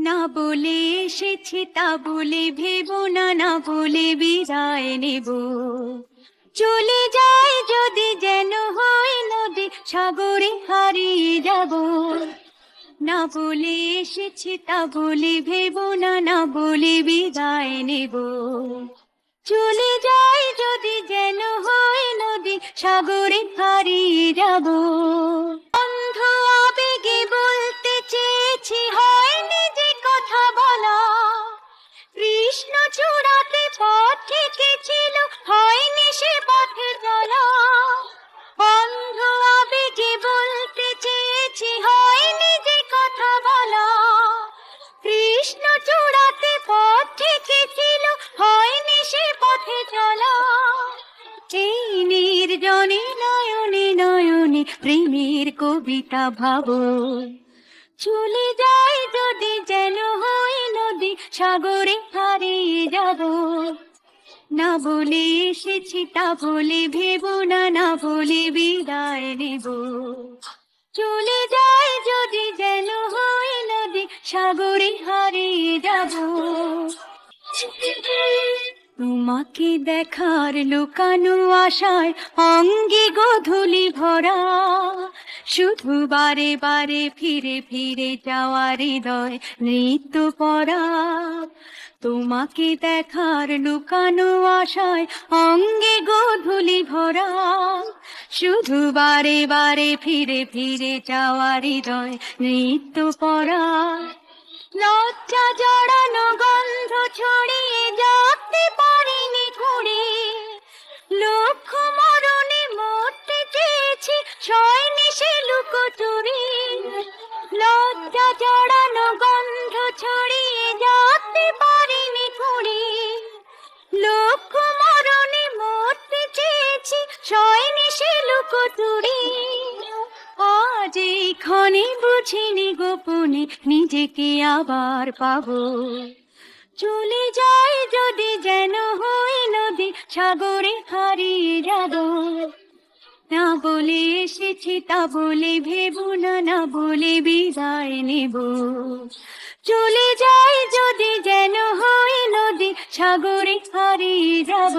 না বলে এসেছি তা বলে ভেবো না, না বলে বিদায় নেব। চলে যায় যদি যেন হয় নদী, সাগরে হারিয়ে যাব। না বলে এসেছি তা বলে ভেবো না, না বলে বিদায় নেব। চলে যায় যদি যেন হয় নদী, সাগরে হারিয়ে যাব। অন্ধ আবেগে বলতে চেয়েছি, হয়নি যে কথা বলা। কৃষ্ণ চূড়াতে পথ থেকেছিল, হয়নি সে পথের চলা। অন্ধ আবেগে বলতে চেয়েছি, হয়নি যে কথা বলা। কৃষ্ণ চূড়াতে পথ থেকেছিল, হয়নি সে পথে চলা। এই নির্জনে নয়নে নয়নে প্রেমের কবিতা ভাবো। চলে যায় যদি যেন হয় নদী, সাগরে হারিয়ে যাব। না বলে এসেছি তা বলে ভেবো না, না বলে বিদায় নেব। চলে যায় যদি যেন হয় নদী, সাগরে হারিয়ে যাব। তোমাকে দেখার লুকানো আশায় অঙ্গে গোধূলি ভরা। শুধু বারে বারে ফিরে ফিরে যাওয়ার হৃদয় নৃত্য পরা। তোমাকে দেখার লুকানো আশায় অঙ্গে গোধূলি ভরা। শুধু বারে বারে ফিরে ফিরে যাওয়ার হৃদয় নৃত্য পরা। লজ্জা জড়ানো গন্ধ ছড়িয়ে যাতে পারিনি কুড়ি। লক্ষ মরণে মরতে চেয়েছি, সয়নি সে লুকোচুরি। লজ্জা জড়ানো গন্ধ ছড়িয়ে যাতে পারিনি কুড়ি। লক্ষ মরণে মরতে চেয়েছি, সয়নি সে লুকোচুরি। আজ এই ক্ষণে বুঝিনি গোপনে নিজেকে আবার পাবো। চলে যায় যদি যেন হয় নদী, সাগরে হারিয়ে যাব। না বলে এসেছি তা বলে ভেবো না, না বলে বিদায় নেব। চলে যায় যদি যেন হয় নদী, সাগরে হারিয়ে যাব।